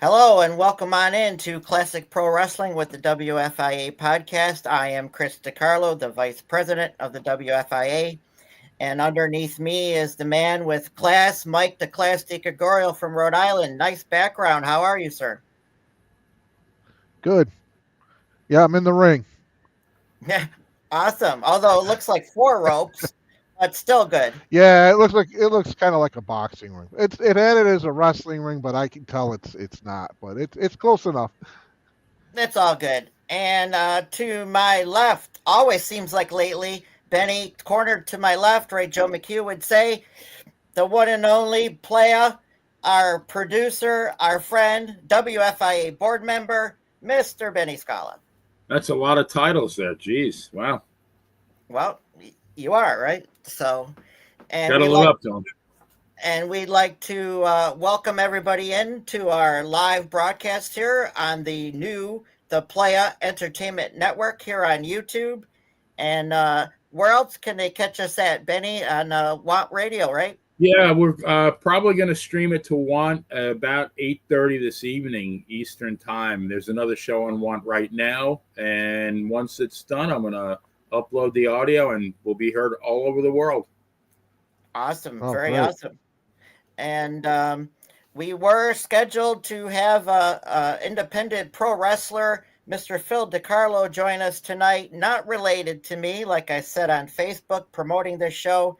Hello and welcome on in to Classic Pro Wrestling with the WFIA podcast. I am Chris DeCarlo, the Vice President of the WFIA, and underneath me is the man with class, Mike the Class DiGregorio from Rhode Island. Nice background. How are you, sir? Good. Yeah, I'm in the ring. Yeah, awesome. Although it looks like four ropes, but still good. Yeah, it looks kind of like a boxing ring. It had it as a wrestling ring, but I can tell it's not. But it's close enough. It's all good. And to my left, always seems like lately, Benny, cornered to my left, right? Joe McHugh would say, the one and only Playa, our producer, our friend, WFIA board member, Mr. Benny Scala. That's a lot of titles there. Jeez. Wow. Well, you are, right? So, and Got to we live like up to them. and we'd like to welcome everybody in to our live broadcast here on the Playa Entertainment Network here on YouTube. And where else can they catch us at, Benny? On Want Radio, right? Yeah, we're probably going to stream it to Want about 8:30 this evening Eastern time. There's another show on Want right now. And once it's done, I'm going to upload the audio and we'll be heard all over the world. Awesome. Oh, Very great. awesome. And we were scheduled to have a independent pro wrestler, Mr. Phil DeCarlo, join us tonight. Not related to me, like I said on Facebook, promoting this show,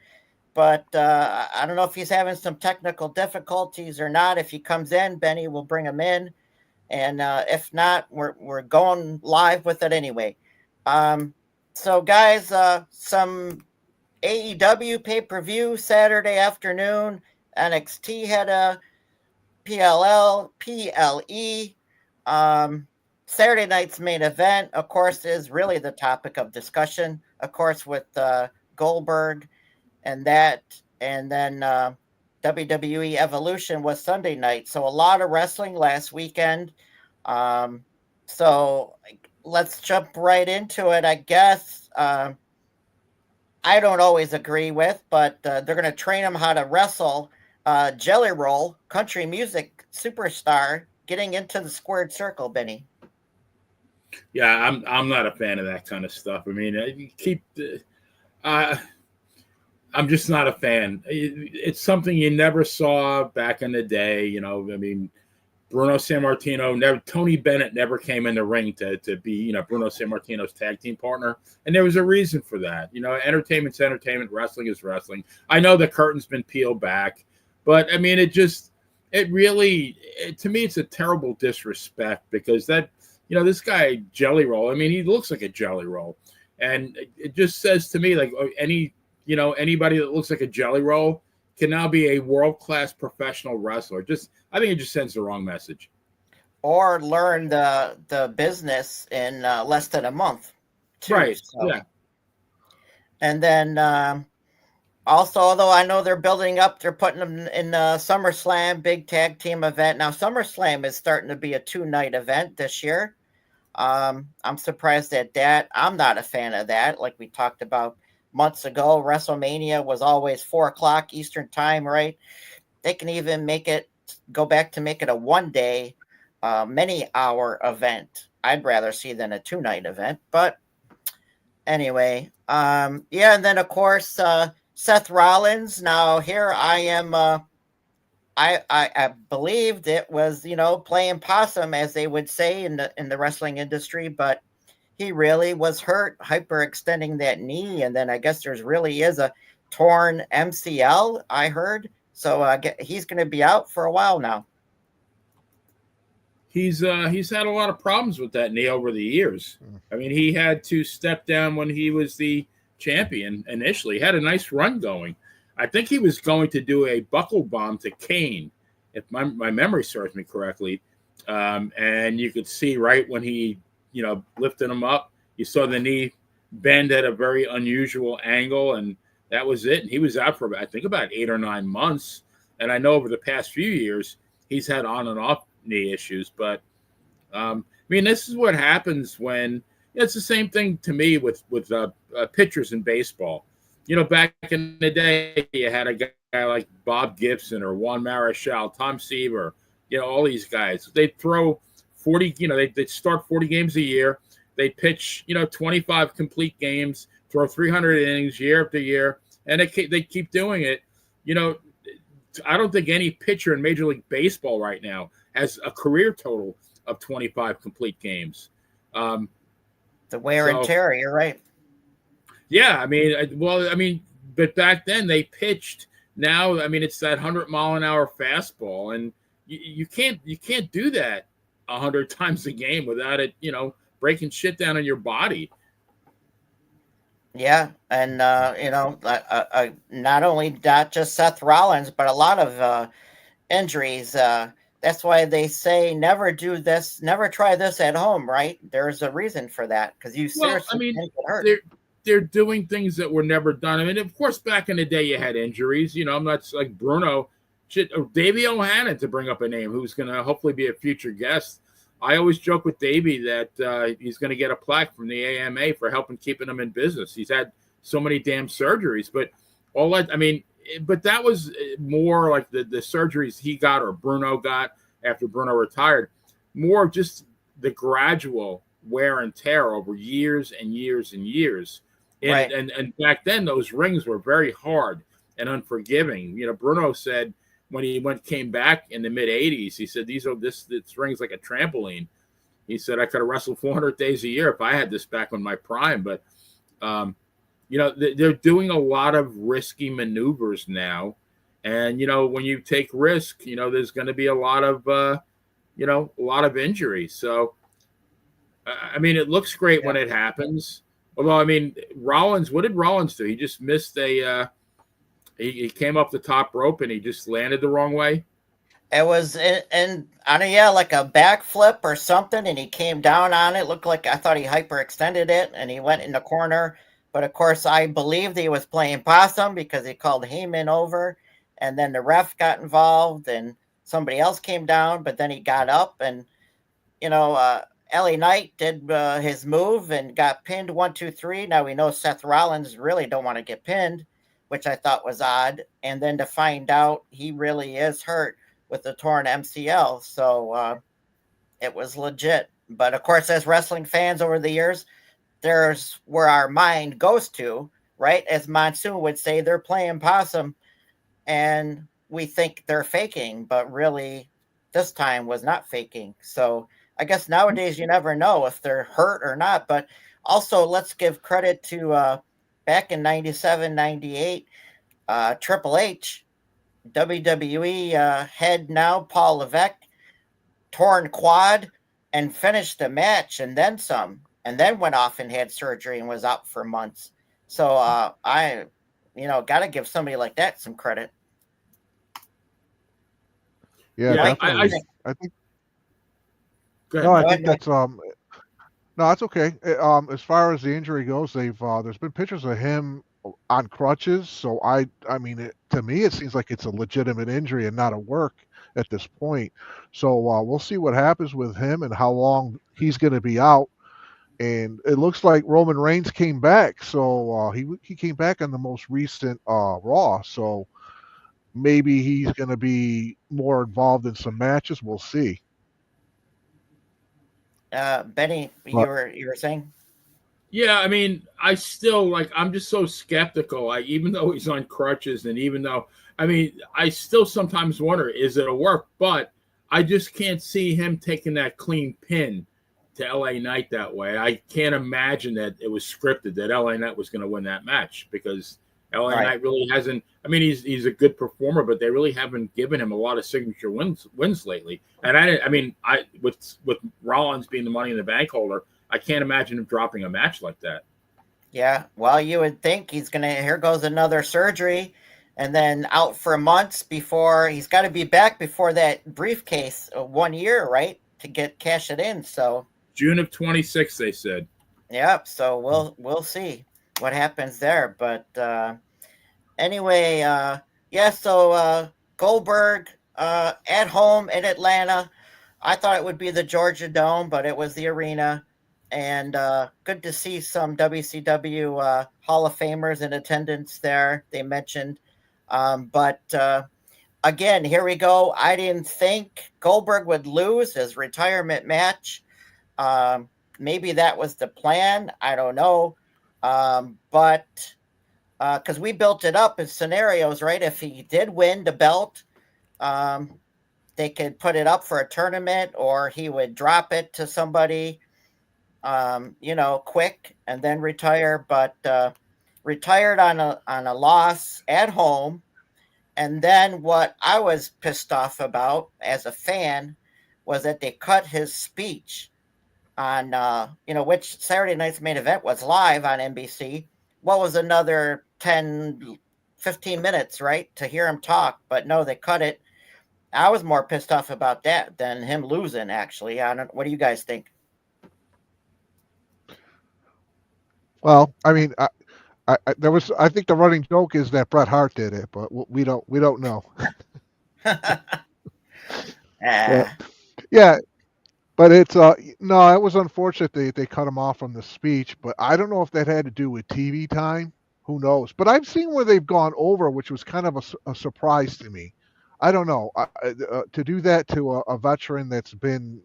but I don't know if he's having some technical difficulties or not. If he comes in, Benny will bring him in, and if not, we're going live with it anyway. Um, so, guys, some AEW pay per view Saturday afternoon. NXT had a PLE. Um, Saturday night's main event, of course, is really the topic of discussion. Of course, with Goldberg and that, and then WWE Evolution was Sunday night. So a lot of wrestling last weekend. Um, so let's jump right into it, I guess. I don't always agree with, but they're going to train him how to wrestle. Jelly Roll, country music superstar, getting into the squared circle, Benny. Yeah, I'm not a fan of that kind of stuff. I mean, you keep uh, I'm just not a fan. It's something you never saw back in the day. I mean, Bruno Sammartino never, Tony Bennett never came in the ring to be, Bruno Sammartino's tag team partner. And there was a reason for that. Entertainment's entertainment, wrestling is wrestling. I know the curtain's been peeled back, but I mean, to me, it's a terrible disrespect because this guy, Jelly Roll, I mean, he looks like a Jelly Roll. And it just says to me, like anybody that looks like a Jelly Roll can now be a world-class professional wrestler. I think it just sends the wrong message. Or learn the business in less than a month, too. Right. So. Yeah. And then also, although I know they're building up, they're putting them in SummerSlam, big tag team event. Now, SummerSlam is starting to be a 2-night event this year. I'm surprised at that. I'm not a fan of that. Like we talked about months ago, WrestleMania was always 4:00 Eastern time, right? They can even go back to make it a 1-day, many hour event. I'd rather see than a 2-night event. But anyway, yeah. And then of course, Seth Rollins. Now here I am. I believed it was playing possum, as they would say in the wrestling industry, but he really was hurt, hyperextending that knee, and then I guess there's really is a torn MCL. I heard, so he's going to be out for a while now. He's had a lot of problems with that knee over the years. I mean, he had to step down when he was the champion initially. He had a nice run going. I think he was going to do a buckle bomb to Kane, if my memory serves me correctly. And you could see right when he, lifted him up, you saw the knee bend at a very unusual angle, and that was it. And he was out for, I think, about 8 or 9 months. And I know over the past few years, he's had on and off knee issues. But, I mean, this is what happens when it's the same thing to me with pitchers in baseball. Back in the day, you had a guy like Bob Gibson or Juan Marichal, Tom Seaver, all these guys. They throw 40, they start 40 games a year. They pitch, 25 complete games, throw 300 innings year after year, and they keep doing it. I don't think any pitcher in Major League Baseball right now has a career total of 25 complete games. The wear and tear, you're right. Yeah, but back then they pitched. Now, it's that 100-mile-an-hour fastball, and you can't do that 100 times a game without it, breaking shit down in your body. Yeah, and not only not just Seth Rollins, but a lot of injuries. That's why they say never do this, never try this at home, right? There's a reason for that because you seriously can get hurt. They're doing things that were never done. Of course, back in the day, you had injuries. I'm not like Bruno, Davey O'Hannon, to bring up a name who's going to hopefully be a future guest. I always joke with Davey that he's going to get a plaque from the AMA for helping keeping him in business. He's had so many damn surgeries, but but that was more like the surgeries he got or Bruno got after Bruno retired, more just the gradual wear and tear over years and years and years. Right. And back then, those rings were very hard and unforgiving. Bruno said when he came back in the mid 80s, he said, this ring's like a trampoline. He said, I could have wrestled 400 days a year if I had this back on my prime. But, they're doing a lot of risky maneuvers now. And, when you take risk, there's going to be a lot of injuries. So, it looks great when it happens. Although, Rollins, what did Rollins do? He just missed he came up the top rope and he just landed the wrong way. It was like a backflip or something, and he came down on it. Looked like I thought he hyperextended it, and he went in the corner. But of course, I believed he was playing possum because he called Heyman over, and then the ref got involved, and somebody else came down. But then he got up, and LA Knight did his move and got pinned 1, 2, 3. Now we know Seth Rollins really don't want to get pinned, which I thought was odd. And then to find out he really is hurt with the torn MCL. So it was legit. But of course, as wrestling fans over the years, there's where our mind goes to, right? As Monsoon would say, they're playing possum and we think they're faking, but really this time was not faking. So I guess nowadays you never know if they're hurt or not. But also, let's give credit to back in 97, 98, Triple H, WWE head now, Paul Levesque, torn quad and finished the match and then some, and then went off and had surgery and was out for months. So I got to give somebody like that some credit. Yeah, definitely. I think. No, I think that's no, that's okay. As far as the injury goes, there's been pictures of him on crutches. So to me, it seems like it's a legitimate injury and not a work at this point. So we'll see what happens with him and how long he's going to be out. And it looks like Roman Reigns came back. So he came back on the most recent Raw. So maybe he's going to be more involved in some matches. We'll see. Benny, you were saying? Yeah, I still I'm just so skeptical. Even though he's on crutches, and even though I still sometimes wonder, is it a work? But I just can't see him taking that clean pin to LA Knight that way. I can't imagine that it was scripted that LA Knight was going to win that match, because LA Knight really hasn't. He's a good performer, but they really haven't given him a lot of signature wins lately. And I with Rollins being the Money in the Bank holder, I can't imagine him dropping a match like that. Yeah, well, you would think he's gonna. Here goes another surgery, and then out for months before he's got to be back before that briefcase. 1 year, right, to cash it in. So June of 26, they said. Yep. So we'll see what happens there. But anyway, yeah. So Goldberg at home in Atlanta. I thought it would be the Georgia Dome, but it was the arena. And good to see some WCW Hall of Famers in attendance there. They mentioned, but again, here we go. I didn't think Goldberg would lose his retirement match. Maybe that was the plan. I don't know. But because we built it up as scenarios, right? If he did win the belt, they could put it up for a tournament, or he would drop it to somebody, quick and then retire. But retired on a loss at home. And then what I was pissed off about as a fan was that they cut his speech on, which Saturday night's main event was live on NBC. What was another 10, 15 minutes, right, to hear him talk? But no, they cut it. I was more pissed off about that than him losing, actually. What do you guys think? Well, I mean, I think the running joke is that Bret Hart did it, but we don't know. Yeah, but it's no, it was unfortunate they cut him off from the speech, but I don't know if that had to do with TV time. Who knows? But I've seen where they've gone over, which was kind of a surprise to me. I don't know, to do that to a veteran that's been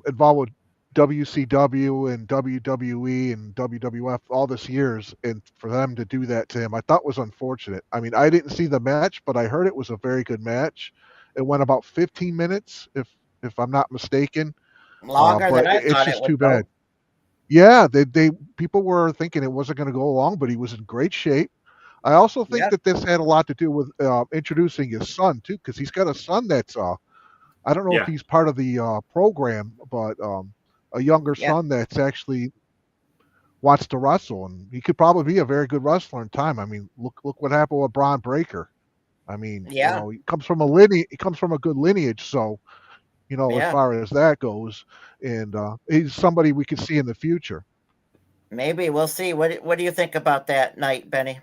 involved with WCW and WWE and WWF all this years, and for them to do that to him, I thought was unfortunate. I mean, I didn't see the match, but I heard it was a very good match. It went about 15 minutes, if I'm not mistaken. Longer than I it's thought just it would too bad. go. Yeah, they people were thinking it wasn't going to go long, but he was in great shape. I also think that this had a lot to do with introducing his son too, because he's got a son that's I don't know if he's part of the program, but a younger son that's actually wants to wrestle, and he could probably be a very good wrestler in time. I mean, look what happened with Braun Breaker. I mean, he comes from a good lineage, so as far as that goes, and he's somebody we could see in the future. Maybe we'll see. What do you think about that night, Benny?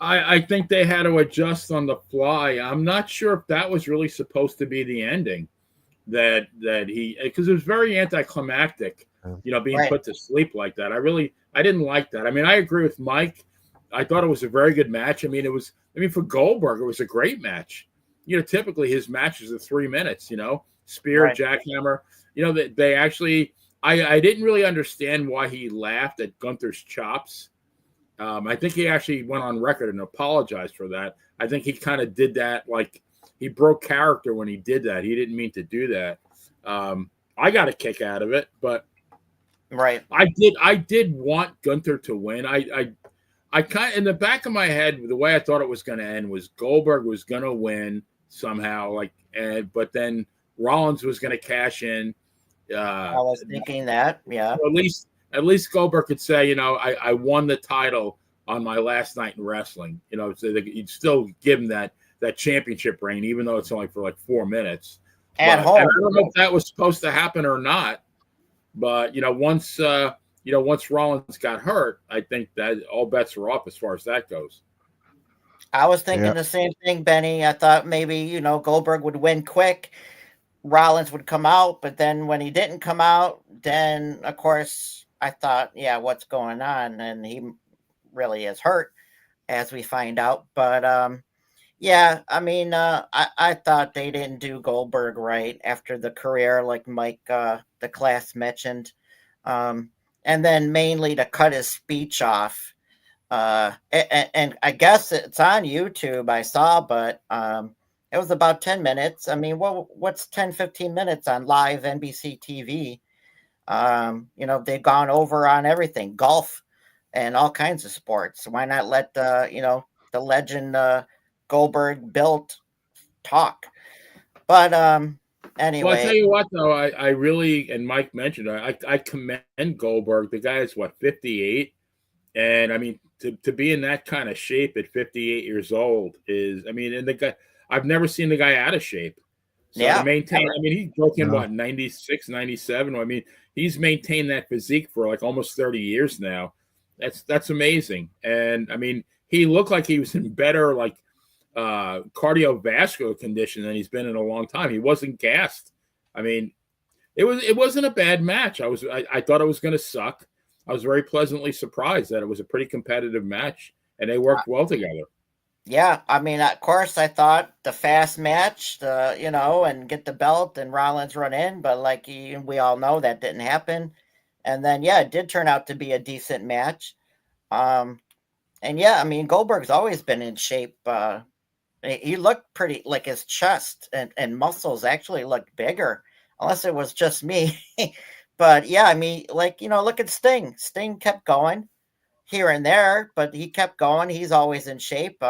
I think they had to adjust on the fly. I'm not sure if that was really supposed to be the ending, that he, because it was very anticlimactic, being put to sleep like that. I didn't like that. I mean, I agree with Mike. I thought it was a very good match. For Goldberg, it was a great match. Typically his matches are 3 minutes, spear, jackhammer. They actually, I didn't really understand why he laughed at Gunther's chops. I think he actually went on record and apologized for that. I think he kind of did that, like he broke character when he did that. He didn't mean to do that. I got a kick out of it, but I did want Gunther to win. I kind of, in the back of my head, the way I thought it was going to end was Goldberg was going to win somehow, but then Rollins was going to cash in. I was thinking that, At least Goldberg could say, I won the title on my last night in wrestling. So you'd still give him that championship reign, even though it's only for like 4 minutes. At home. I don't know if that was supposed to happen or not. But once Rollins got hurt, I think that all bets were off as far as that goes. I was thinking the same thing, Benny. I thought maybe Goldberg would win quick. Rollins would come out, but then when he didn't come out, then of course I thought, what's going on? And he really is hurt, as we find out. But I thought they didn't do Goldberg right after the career, like Mike, the class mentioned, and then mainly to cut his speech off. And I guess it's on YouTube, I saw, but it was about 10 minutes. I mean, what's 10, 15 minutes on live NBC TV? They've gone over on everything, golf and all kinds of sports. Why not let the legend Goldberg built talk? But anyway. Well, I'll tell you what, though, I really, and Mike mentioned, I commend Goldberg. The guy is 58, and I mean, to be in that kind of shape at 58 years old is, and the guy, I've never seen the guy out of shape. So to maintain, he broke in 96, 97. I mean, he's maintained that physique for like almost 30 years now. That's amazing. And I mean, he looked like he was in better cardiovascular condition than he's been in a long time. He wasn't gassed. I mean, it wasn't a bad match. I thought it was going to suck. I was very pleasantly surprised that it was a pretty competitive match and they worked well together. Yeah, I mean, of course, I thought the fast match, and get the belt and Rollins run in, but like we all know that didn't happen. And then, yeah, it did turn out to be a decent match. And yeah, I mean, Goldberg's always been in shape. He looked pretty, like his chest and muscles actually looked bigger, unless it was just me. But yeah, I mean, like, look at Sting. Sting kept going here and there, but he kept going. He's always in shape.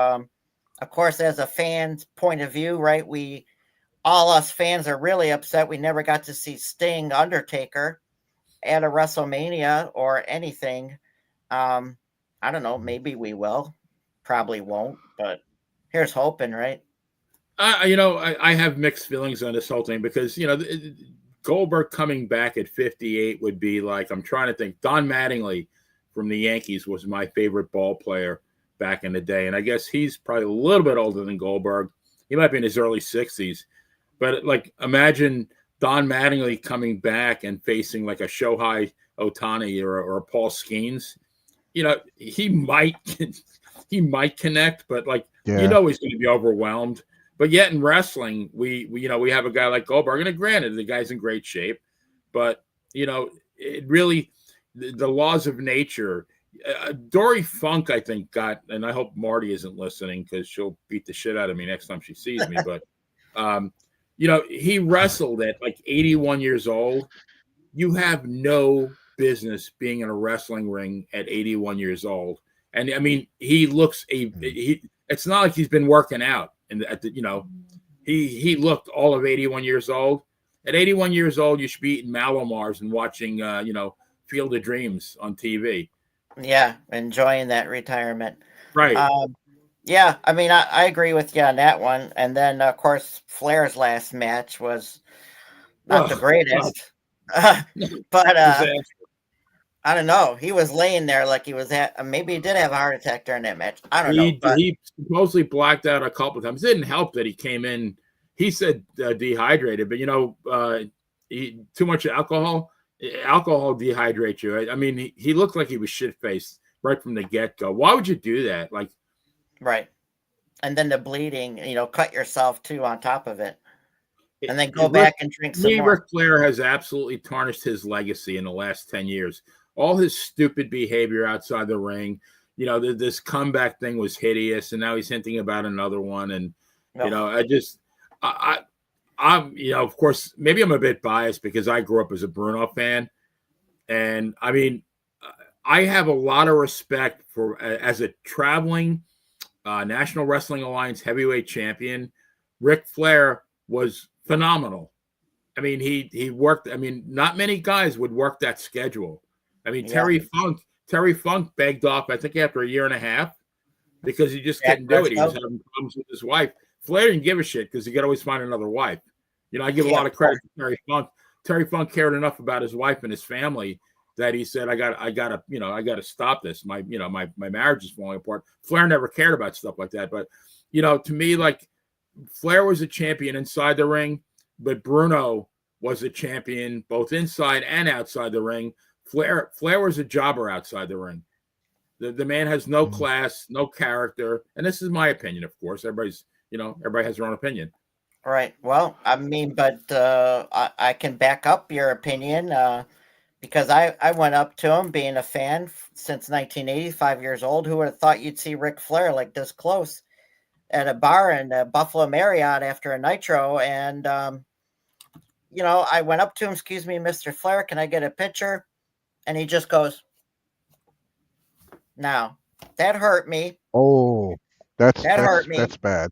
Of course, as a fan's point of view, right? All us fans are really upset we never got to see Sting Undertaker at a WrestleMania or anything. I don't know. Maybe we will. Probably won't, but here's hoping, right? I have mixed feelings on this whole thing because, Goldberg coming back at 58 would be like, I'm trying to think. Don Mattingly from the Yankees was my favorite ball player back in the day. And I guess he's probably a little bit older than Goldberg. He might be in his early 60s. But like, imagine Don Mattingly coming back and facing like a Shohei Ohtani or a Paul Skeens. He might connect, but like, he's going to be overwhelmed. But yet in wrestling, we have a guy like Goldberg, and granted, the guy's in great shape, but it really the laws of nature. Dory Funk, I think, and I hope Marty isn't listening because she'll beat the shit out of me next time she sees me. But he wrestled at like 81 years old. You have no business being in a wrestling ring at 81 years old. And I mean, he looks it's not like he's been working out. And he looked all of 81 years old. At 81 years old, you should be eating Malomars and watching, Field of Dreams on TV. Yeah, enjoying that retirement. Right. Yeah, I mean, I agree with you on that one. And then, of course, Flair's last match was not the greatest. But I don't know. He was laying there like he was maybe he did have a heart attack during that match. I don't know. But he supposedly blacked out a couple of times. It didn't help that he came in. He said dehydrated, but too much alcohol. Alcohol dehydrates you. I mean, he looked like he was shit faced right from the get go. Why would you do that? Like, right. And then the bleeding. Cut yourself too on top of it. And then go back and drink some more. Ric Flair has absolutely tarnished his legacy in the last 10 years. All his stupid behavior outside the ring, this comeback thing was hideous, and now he's hinting about another one. And I'm of course, maybe I'm a bit biased because I grew up as a Bruno fan, and I mean, I have a lot of respect for as a traveling National Wrestling Alliance heavyweight champion. Ric Flair was phenomenal. I mean, he worked. I mean, not many guys would work that schedule. I mean, Terry Funk begged off, I think, after a year and a half because he just couldn't do it. He was having problems with his wife. Flair didn't give a shit because he could always find another wife. I give a lot of credit to Terry Funk. Terry Funk cared enough about his wife and his family that he said, I gotta stop this. My marriage is falling apart. Flair never cared about stuff like that. But, to me, like, Flair was a champion inside the ring, but Bruno was a champion both inside and outside the ring. Flair was a jobber outside the ring. The man has no class, no character, and this is my opinion, of course. Everybody has their own opinion. Right. Well, I mean, but I can back up your opinion because I went up to him being a fan since 1980, 5 years old. Who would have thought you'd see Ric Flair like this close at a bar in Buffalo Marriott after a Nitro? And, I went up to him, excuse me, Mr. Flair, can I get a picture? And he just goes, now, that hurt me. Oh, that hurt me. That's bad.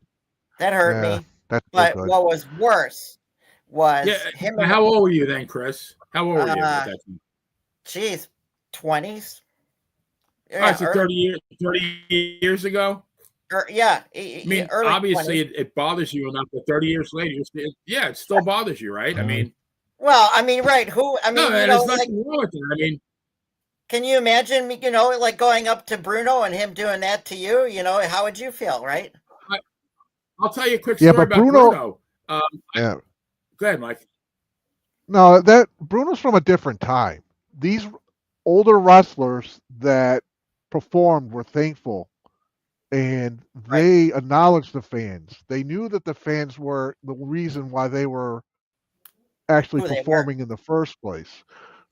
That hurt me. But what was worse was him. How old were you then, Chris? How old were you at that time? Geez, 20s. Yeah, so 30 years ago? Yeah. I mean, obviously it bothers you enough, but 30 years later, it still bothers you, right? I mean. Well, I mean, right. There's nothing wrong with it. I mean. Can you imagine, like going up to Bruno and him doing that to you? How would you feel, right? I'll tell you a quick story about Bruno. Yeah. Go ahead, Mike. No, Bruno's from a different time. These older wrestlers that performed were thankful and they acknowledged the fans. They knew that the fans were the reason why they were actually performing in the first place.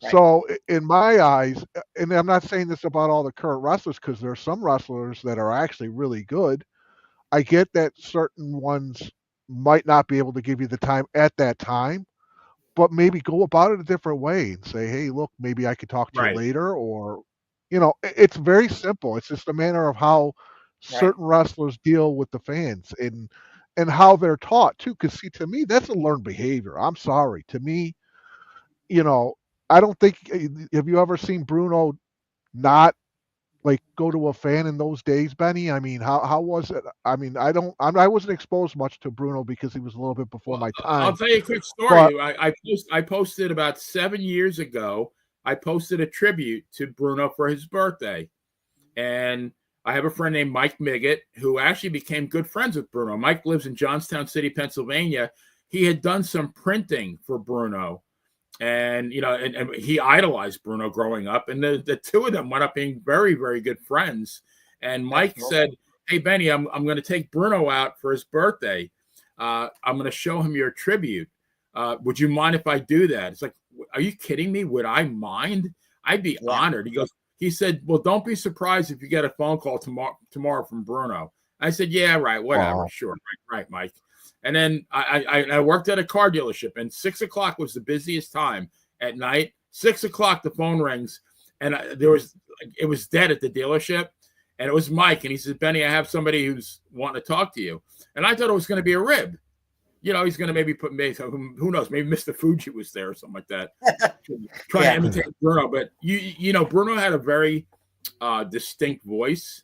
Right. So in my eyes, and I'm not saying this about all the current wrestlers, because there's some wrestlers that are actually really good. I get that certain ones might not be able to give you the time at that time, but maybe go about it a different way and say, hey, look, maybe I could talk to you later, or, it's very simple. It's just a matter of how certain wrestlers deal with the fans and how they're taught too. Because see, to me, that's a learned behavior. I'm sorry. To me, I don't think. Have you ever seen Bruno not like go to a fan in those days, Benny? I mean, how was it? I mean, I wasn't exposed much to Bruno because he was a little bit before my time. I'll tell you a quick story. I posted about 7 years ago. I posted a tribute to Bruno for his birthday, and I have a friend named Mike Miggett who actually became good friends with Bruno. Mike lives in Johnstown City, Pennsylvania. He had done some printing for Bruno, and and he idolized Bruno growing up, and the two of them wound up being very, very good friends. And Mike said, hey, Benny, I'm going to take Bruno out for his birthday. I'm going to show him your tribute. Would you mind if I do that? It's like, are you kidding me? Would I mind? I'd be honored. He said, well, don't be surprised if you get a phone call tomorrow from Bruno. I said, yeah, right, whatever. Wow. Sure. Right, Mike. And then I worked at a car dealership, and 6 o'clock was the busiest time at night. 6 o'clock, the phone rings, and it was dead at the dealership, and it was Mike, and he said, Benny, I have somebody who's wanting to talk to you. And I thought it was going to be a rib. He's going to maybe put me, who knows, maybe Mr. Fuji was there or something like that, trying to imitate Bruno. But, Bruno had a very distinct voice.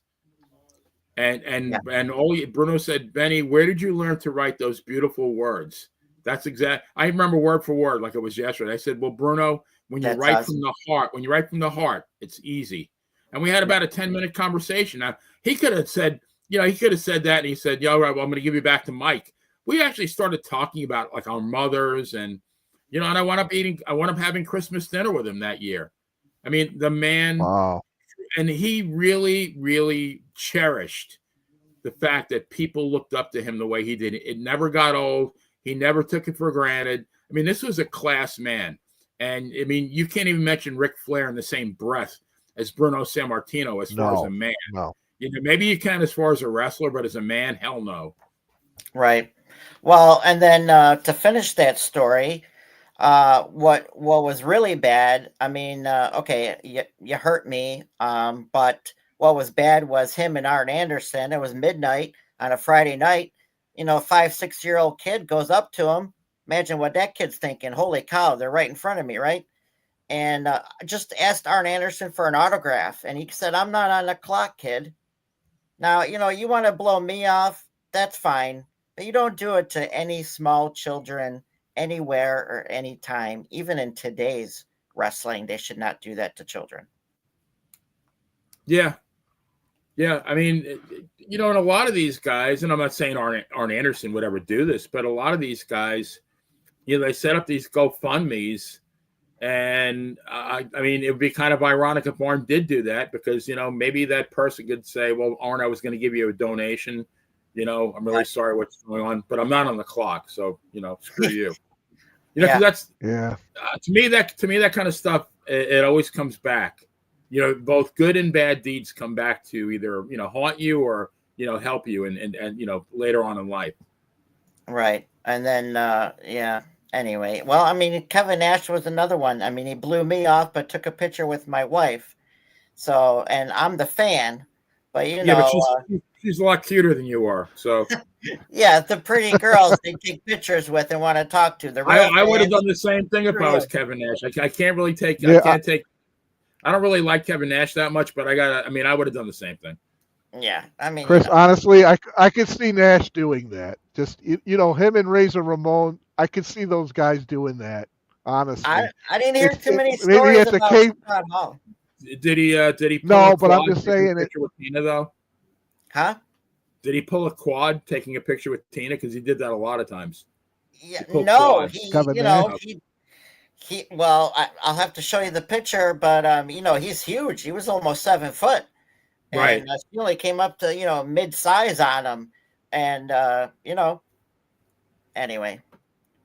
And Bruno said, Benny, where did you learn to write those beautiful words? That's exact. I remember word for word like it was yesterday. I said, well, Bruno, when you write from the heart, it's easy. And we had about a 10-minute conversation. Now, he could have said that, and he said, yeah, all right, well, I'm going to give you back to Mike. We actually started talking about like our mothers, and and I wound up having Christmas dinner with him that year. I mean, the man, wow. And he really, really cherished the fact that people looked up to him the way he did. It never got old. He never took it for granted. I mean, this was a class man. And I mean, you can't even mention Ric Flair in the same breath as Bruno Sammartino as far as a man. No. Maybe you can as far as a wrestler, but as a man, hell no. Right. Well, and then to finish that story, what was really bad, I mean, okay, you hurt me, but what was bad was him and Arn Anderson. It was midnight on a Friday night. 5-6-year-old kid goes up to him. Imagine what that kid's thinking. Holy cow, they're right in front of me, right? And just asked Arn Anderson for an autograph, and he said, I'm not on the clock, kid. Now, you want to blow me off, that's fine, but you don't do it to any small children anywhere or anytime. Even in today's wrestling, they should not do that to children. Yeah. I mean, and a lot of these guys, and I'm not saying Arn Anderson would ever do this, but a lot of these guys, they set up these GoFundMes, and I mean, it would be kind of ironic if Arn did do that, because maybe that person could say, well, Arn, I was going to give you a donation. I'm really sorry what's going on, but I'm not on the clock, so screw you. That's to me that kind of stuff. It always comes back. Both good and bad deeds come back to either haunt you or help you and later on in life. Right, and then Anyway, well, I mean, Kevin Nash was another one. I mean, he blew me off, but took a picture with my wife. So, and I'm the fan, but but she's a lot cuter than you are. So, yeah, the pretty girls they take pictures with and want to talk to. I would have done the same thing if I was Kevin Nash. I can't really take. I don't really like Kevin Nash that much, but I would have done the same thing. Yeah, I mean, Chris, honestly, I could see Nash doing that. Just him and Razor Ramon, I could see those guys doing that. Honestly, I didn't hear too many stories about Scott Hall. Did he? No, but I'm just saying it. With Tina, though. Huh? Did he pull a quad taking a picture with Tina? Because he did that a lot of times. Yeah, no, Well, I'll have to show you the picture, but he's huge. He was almost 7 foot. and she only came up to mid-size on him, and anyway,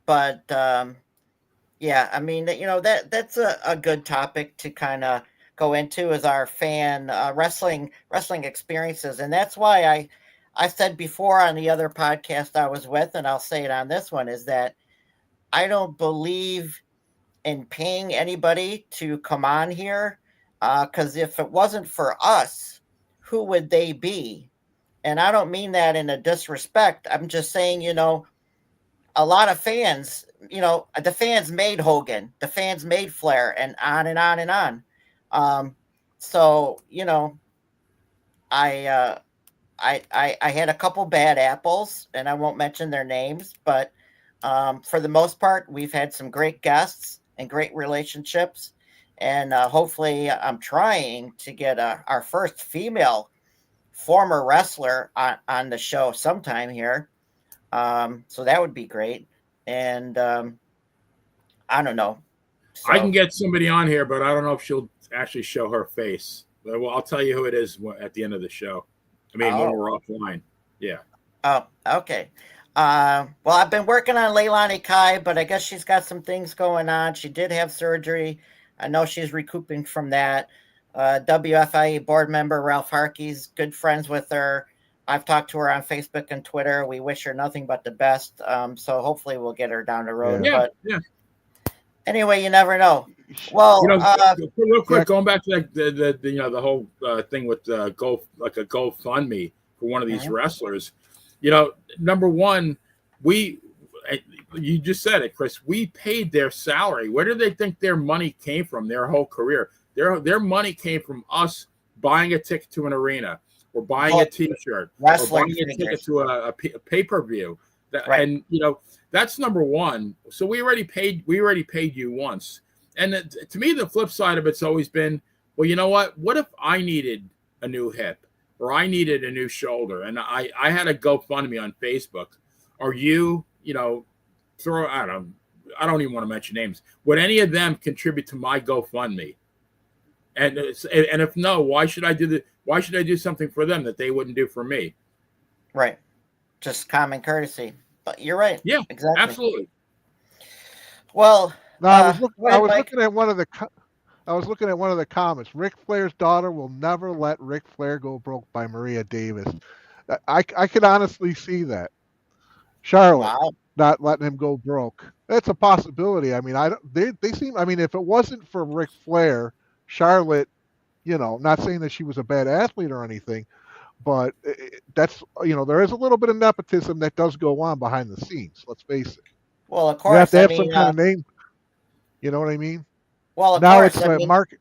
but yeah, I mean that's a good topic to kind of go into as our fan wrestling experiences, and that's why I said before on the other podcast I was with, and I'll say it on this one, is that I don't believe in paying anybody to come on here, because if it wasn't for us, who would they be? And I don't mean that in a disrespect. I'm just saying, a lot of fans, the fans made Hogan, the fans made Flair, and on and on and on. So, I had a couple bad apples, and I won't mention their names, but for the most part, we've had some great guests and great relationships, and hopefully, I'm trying to get our first female former wrestler on the show sometime here. So that would be great, and I don't know. So, I can get somebody on here, but I don't know if she'll actually show her face. Well, I'll tell you who it is at the end of the show. I mean, when we're offline. Yeah. Oh, okay. Well, I've been working on Leilani Kai, but I guess she's got some things going on. She did have surgery. I know she's recouping from that. W.F.I.A. board member Ralph Harkey's good friends with her. I've talked to her on Facebook and Twitter. We wish her nothing but the best. So hopefully we'll get her down the road. Yeah. But anyway, you never know. Well, real quick, going back to the whole thing with a GoFundMe for one of these wrestlers. Number one, you just said it, Chris. We paid their salary. Where do they think their money came from? Their whole career. Their money came from us buying a ticket to an arena, or buying a T-shirt, or buying a ticket to a pay-per-view. And that's number one. So we already paid you once. And to me, the flip side of it's always been, well, you know what? What if I needed a new hip, or I needed a new shoulder, and I had a GoFundMe on Facebook, or I don't even want to mention names. Would any of them contribute to my GoFundMe? And if no, why should I do something for them that they wouldn't do for me? Right. Just common courtesy. But you're right. Yeah, exactly. Absolutely. Well, I was looking at one of the comments. Ric Flair's daughter will never let Ric Flair go broke by Maria Davis. I could honestly see that. Charlotte not letting him go broke. That's a possibility. I mean, they seem. I mean, if it wasn't for Ric Flair, Charlotte, not saying that she was a bad athlete or anything, but that's there is a little bit of nepotism that does go on behind the scenes. Let's face it. Well, of course, you have to have some kind of name. You know what I mean? Well, of now course, it's market.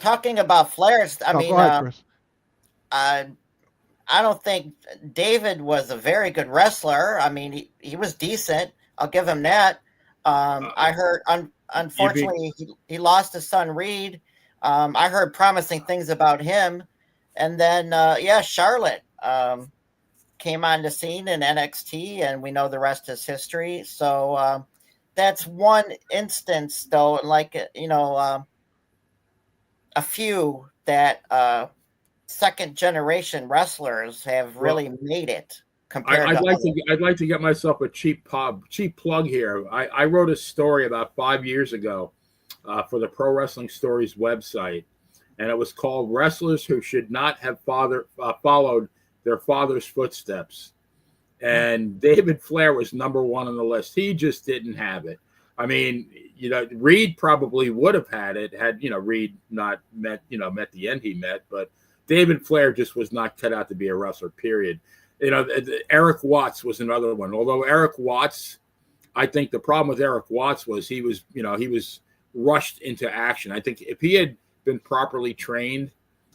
Talking about Flair's, I mean, go ahead, Chris. I don't think David was a very good wrestler. I mean, he was decent. I'll give him that. I heard, unfortunately, he lost his son Reed. I heard promising things about him. And then, Charlotte came on the scene in NXT, and we know the rest is history. So that's one instance, though, like, a few that second generation wrestlers have really made it. I'd like to get myself a cheap plug here. I wrote a story about 5 years ago for the Pro Wrestling Stories website, and it was called "Wrestlers Who Should Not Have Followed Their Father's Footsteps." And David Flair was number one on the list. He just didn't have it. I mean, Reed probably would have had it had Reed not met the end he met, but David Flair just was not cut out to be a wrestler. Period. Eric Watts was another one. Although Eric Watts, I think the problem with Eric Watts was he was rushed into action. I think if he had been properly trained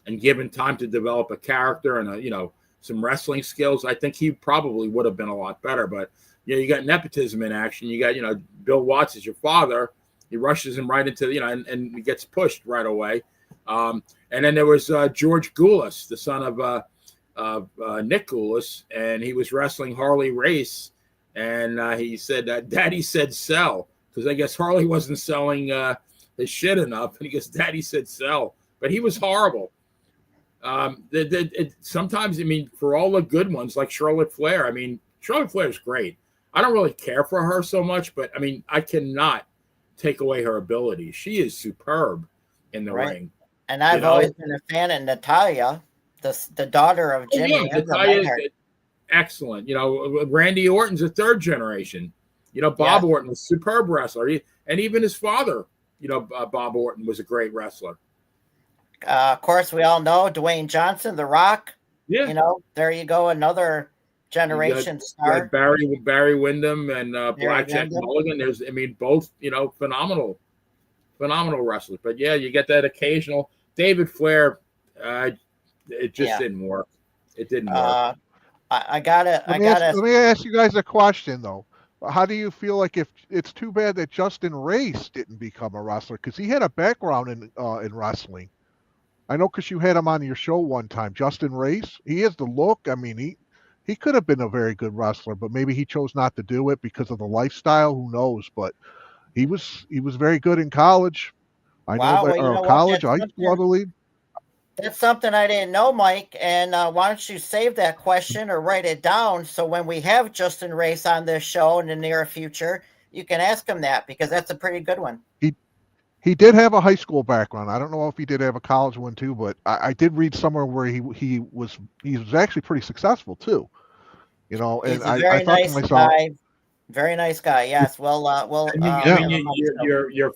and given time to develop a character and some wrestling skills, I think he probably would have been a lot better. But you got nepotism in action. You got Bill Watts is your father. He rushes him right into and he gets pushed right away. And then there was George Goulas, the son of Nick Goulas, and he was wrestling Harley Race, and he said Daddy said sell, because I guess Harley wasn't selling his shit enough, and he goes, Daddy said sell, but he was horrible. Sometimes, I mean, for all the good ones like Charlotte Flair, I mean, Charlotte Flair is great. I don't really care for her so much, but I mean, I cannot take away her ability. She is superb in the ring. And I've always been a fan of Natalia, the daughter of Jimmy. Natalia, excellent. You know, Randy Orton's a third generation. You know, Bob Orton was a superb wrestler. And even his father, you know, Bob Orton was a great wrestler. Of course, we all know Dwayne Johnson, The Rock. Yeah. You know, there you go, another generation star. Barry Windham and Blackjack Mulligan. There's, I mean, both, you know, phenomenal wrestlers. But yeah, you get that occasional. David Flair, it just didn't work. It didn't work. Let me ask you guys a question though. How do you feel like if it's too bad that Justin Race didn't become a wrestler because he had a background in wrestling? I know because you had him on your show one time, Justin Race. He has the look. I mean, he could have been a very good wrestler, but maybe he chose not to do it because of the lifestyle. Who knows? But he was very good in college. College, high school, I believe. That's something I didn't know, Mike. And why don't you save that question or write it down so when we have Justin Race on this show in the near future, you can ask him that because that's a pretty good one. He did have a high school background. I don't know if he did have a college one too, but I did read somewhere where he was actually pretty successful too. You know, and I thought to myself, very nice guy. Yes. Your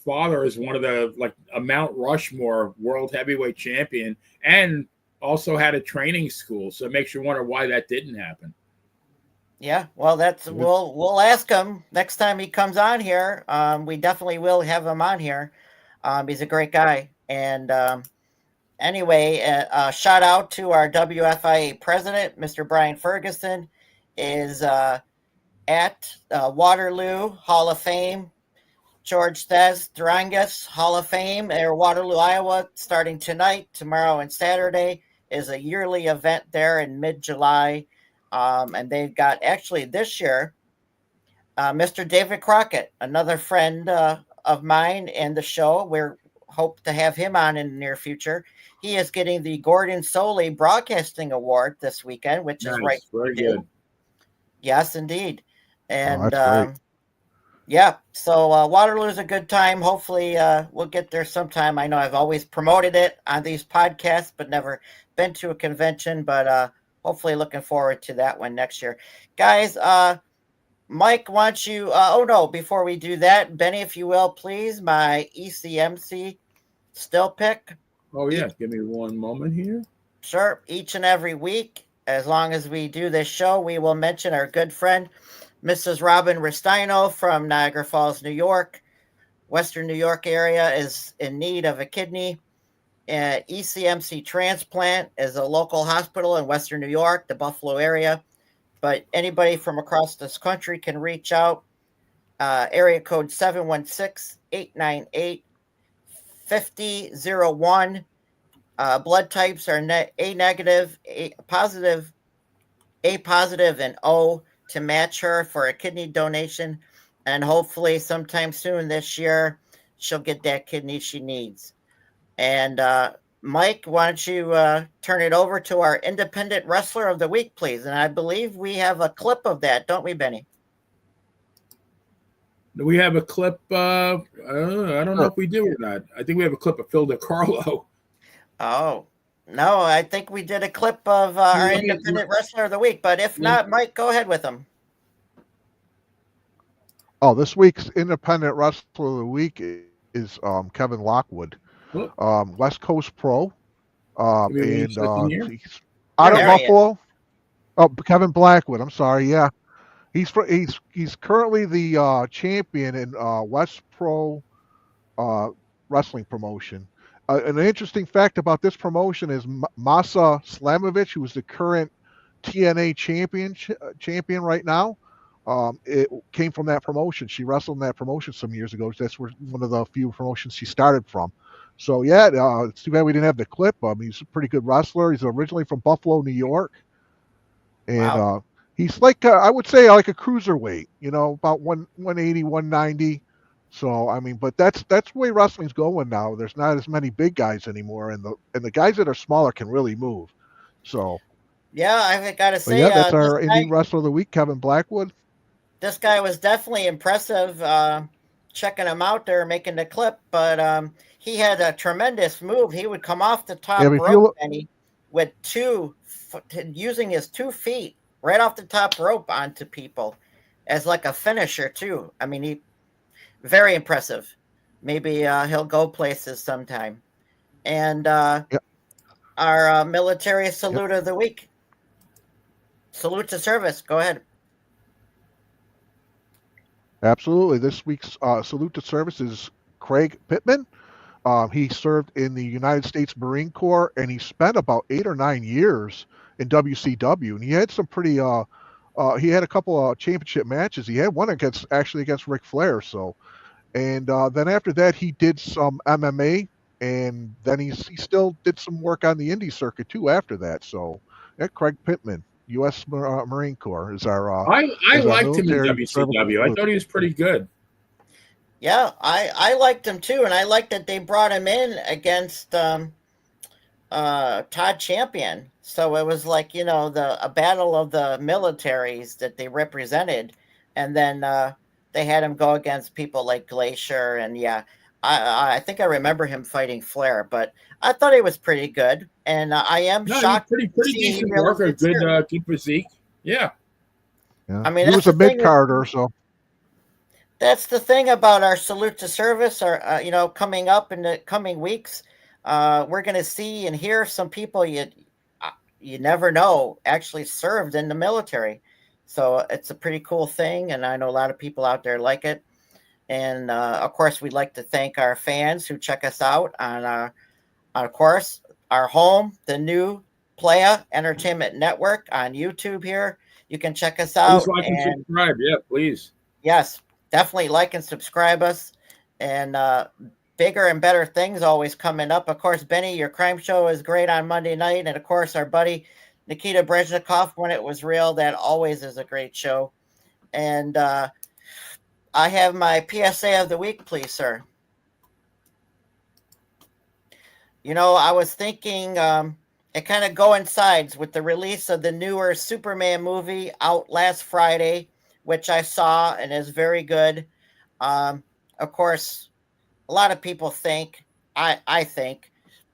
father is one of a Mount Rushmore world heavyweight champion, and also had a training school. So it makes you wonder why that didn't happen. Yeah, well, we'll ask him next time he comes on here. We definitely will have him on here. He's a great guy. And anyway, shout out to our WFIA president, Mr. Brian Ferguson, is at Waterloo Hall of Fame. George Thez Durangas Hall of Fame at Waterloo, Iowa, starting tonight, tomorrow, and Saturday is a yearly event there in mid-July. And they've got actually this year, Mr. David Crockett, another friend of mine and the show. We hope to have him on in the near future. He is getting the Gordon Soley Broadcasting Award this weekend, which is right. Very good. Yes, indeed. And so Waterloo is a good time. Hopefully we'll get there sometime. I know I've always promoted it on these podcasts, but never been to a convention. But hopefully looking forward to that one next year. Guys, Mike, why don't you, before we do that, Benny, if you will, please, my ECMC still pick. Oh, yeah. Give me one moment here. Sure. Each and every week, as long as we do this show, we will mention our good friend, Mrs. Robin Restaino from Niagara Falls, New York. Western New York area is in need of a kidney. ECMC Transplant is a local hospital in Western New York, the Buffalo area. But anybody from across this country can reach out. Area code 716-898-5001. Blood types are A negative, A positive, and O to match her for a kidney donation. And hopefully sometime soon this year, she'll get that kidney she needs. And Mike, why don't you turn it over to our independent wrestler of the week, please? And I believe we have a clip of that, don't we, Benny? Do we have a clip? I don't know if we do or not. I think we have a clip of Phil DeCarlo. Oh, no, I think we did a clip of our independent wrestler of the week. But if not, Mike, go ahead with them. Oh, this week's independent wrestler of the week is Kevin Lockwood. West Coast Pro, and he's out of Buffalo. Oh, Kevin Blackwood. I'm sorry. Yeah, he's currently the champion in West Pro wrestling promotion. An interesting fact about this promotion is Masa Slamovich, who is the current TNA champion right now. It came from that promotion. She wrestled in that promotion some years ago. That's one of the few promotions she started from. So, yeah, it's too bad we didn't have the clip. He's a pretty good wrestler. He's originally from Buffalo, New York. And he's like, I would say, like a cruiserweight, about 180, 190. So I mean, but that's the way wrestling's going now. There's not as many big guys anymore, and the guys that are smaller can really move. So yeah, I've got to but say, yeah, that's our indie wrestler of the week, Kevin Blackwood. This guy was definitely impressive. Checking him out there, making the clip, but he had a tremendous move. He would come off the top rope, and he with using his 2 feet right off the top rope onto people as like a finisher too. I mean, he very impressive. Maybe he'll go places sometime. And our military salute of the week. Salute to service. Go ahead. Absolutely. This week's salute to service is Craig Pittman. He served in the United States Marine Corps, and he spent about 8 or 9 years in WCW. And he had some pretty he had a couple of championship matches. He had one against Ric Flair. So, and then after that, he did some MMA, and then he still did some work on the indie circuit too after that. So, Craig Pittman, U.S. Marine Corps, is our. I liked him in WCW. I thought he was pretty good. Yeah, I liked him too, and I liked that they brought him in against Todd Champion. So it was like, a battle of the militaries that they represented, and then they had him go against people like Glacier, and I think I remember him fighting Flair, but I thought he was pretty good, and I am shocked. Pretty decent worker, good physique. Yeah. I mean, he was a mid-carder, so. That's the thing about our salute to service, or coming up in the coming weeks. We're going to see and hear some people you never know actually served in the military. So it's a pretty cool thing, and I know a lot of people out there like it. And of course, we'd like to thank our fans who check us out on of course, our home, the new Playa Entertainment Network on YouTube. Here, you can check us out. Please like and subscribe. Yeah, please. Yes. Definitely like and subscribe us, and bigger and better things always coming up. Of course, Benny, your crime show is great on Monday night, and of course, our buddy Nikita Brezhnikov, When It Was Real, that always is a great show. And I have my PSA of the week, please, sir. I was thinking it kind of coincides with the release of the newer Superman movie out last Friday, which I saw and is very good. Of course, a lot of people think, I think,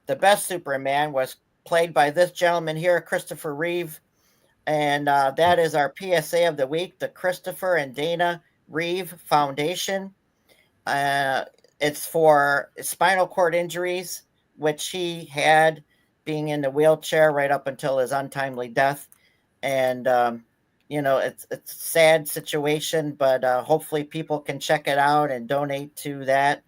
the best Superman was played by this gentleman here, Christopher Reeve. And that is our PSA of the week, the Christopher and Dana Reeve Foundation. It's for spinal cord injuries, which he had being in the wheelchair right up until his untimely death. And, it's a sad situation, but hopefully people can check it out and donate to that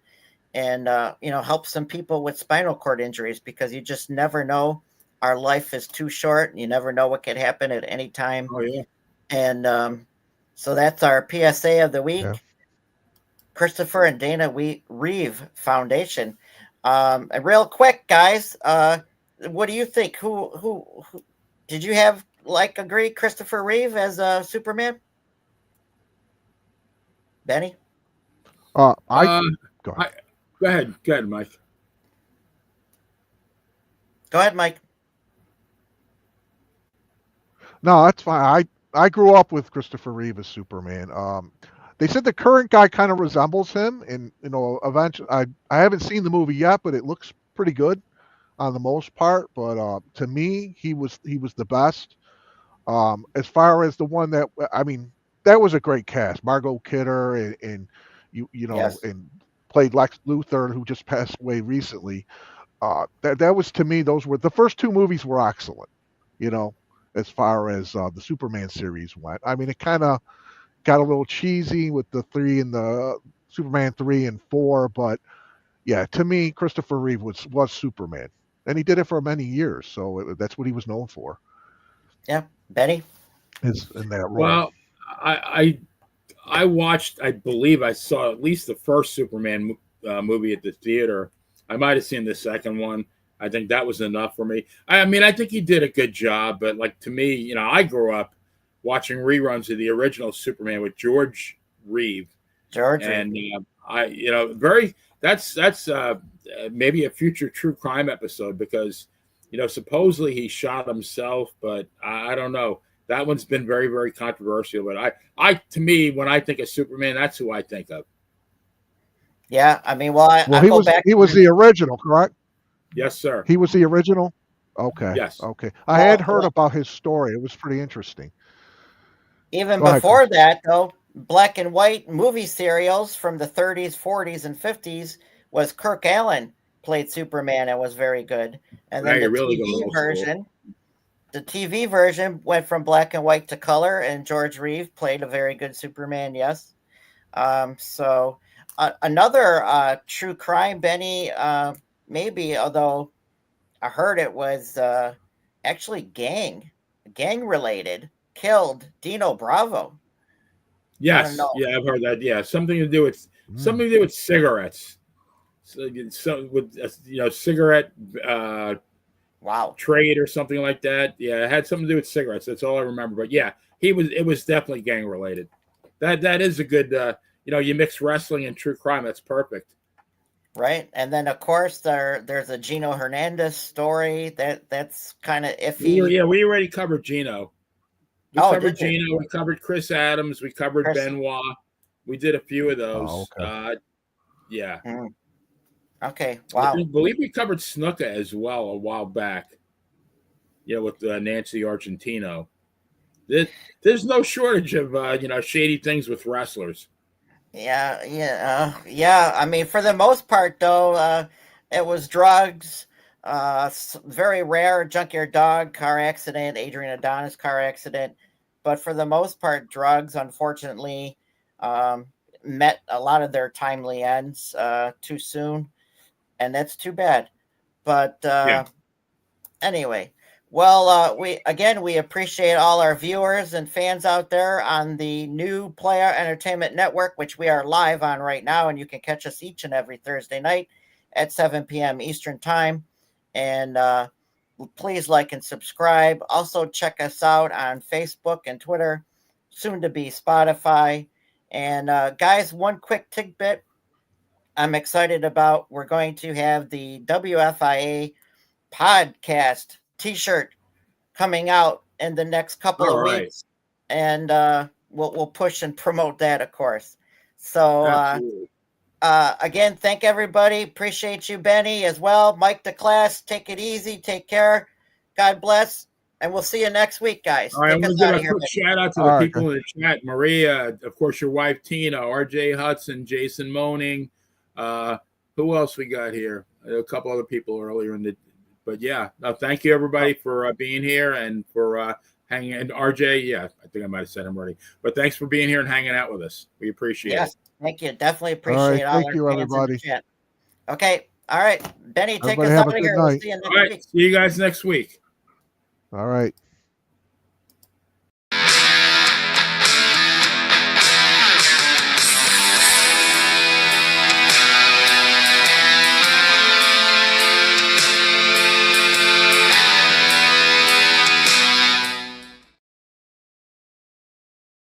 and, help some people with spinal cord injuries, because you just never know. Our life is too short, and you never know what could happen at any time. Oh, yeah. And so that's our PSA of the week. Yeah. Christopher and Dana Reeve Foundation. And real quick, guys, what do you think? Who did you have agree Christopher Reeve as Superman? Benny? Go ahead, Mike. Go ahead, Mike. No, that's fine. I grew up with Christopher Reeve as Superman. They said the current guy kind of resembles him, and eventually I haven't seen the movie yet, but it looks pretty good on the most part. But to me, he was the best. As far as the one that that was a great cast. Margot Kidder and yes. And played Lex Luthor, who just passed away recently. That was, to me, those were the first 2 movies were excellent. As far as the Superman series went, it kind of got a little cheesy with the 3 and the Superman 3 and 4, but yeah, to me, Christopher Reeve was Superman, and he did it for many years, so that's what he was known for. Yeah, Benny is in that role. Well, I watched. I believe I saw at least the first Superman movie at the theater. I might have seen the second one. I think that was enough for me. I think he did a good job, but to me, I grew up watching reruns of the original Superman with George Reeve. And That's maybe a future true crime episode, because supposedly he shot himself, but I don't know. That one's been very, very controversial. But to me, when I think of Superman, that's who I think of. Yeah, I mean, I he go was back. He was the original, correct? Yes, sir. He was the original. Okay. Yes. Okay. I had heard about his story. It was pretty interesting. Even before that, though, black and white movie serials from the 30s, 40s, and 50s was Kirk Allen played Superman and was very good. And then the TV version went from black and white to color, and George Reeve played a very good Superman. Yes. So another true crime, Benny, maybe, although I heard it was actually gang related, killed Dino Bravo. Yes, yeah, I've heard that. Yeah, something to do with cigarettes. So with cigarette trade or something like that. Yeah, it had something to do with cigarettes. That's all I remember. But yeah, it was definitely gang related. That is a good you mix wrestling and true crime. That's perfect. Right, and then of course there's a Gino Hernandez story that's kind of iffy. We already covered Gino. We covered Gino. We covered Chris Adams. We covered Benoit. We did a few of those. Oh, okay. Yeah. Okay. Wow. I believe we covered Snuka as well a while back. With Nancy Argentino. There's no shortage of shady things with wrestlers. Yeah. I mean, for the most part, though, it was drugs. Very rare Junkyard Dog car accident, Adrian Adonis car accident, but for the most part, drugs, unfortunately, met a lot of their timely ends too soon, and that's too bad. But anyway, well, we appreciate all our viewers and fans out there on the new Playa Entertainment Network, which we are live on right now, and you can catch us each and every Thursday night at 7 p.m. Eastern Time. And please like and subscribe. Also, check us out on Facebook and Twitter, soon to be Spotify. And guys, one quick tidbit I'm excited about. We're going to have the WFIA podcast T-shirt coming out in the next couple of weeks, and we'll push and promote that, of course. So. Again, thank everybody. Appreciate you, Benny, as well. Mike DeClass, take it easy. Take care. God bless. And we'll see you next week, guys. All right, I'm going to give a quick shout out to the people in the chat. Maria, of course, your wife, Tina, RJ Hudson, Jason Moaning. Who else we got here? A couple other people earlier in the... But yeah, thank you, everybody, for being here and for hanging... And RJ, yeah, I think I might have said him already. But thanks for being here and hanging out with us. We appreciate it. Thank you. Definitely appreciate all thank you, everybody. Okay. All right. Benny, take us out of here. We'll see you next week. See you guys next week. All right.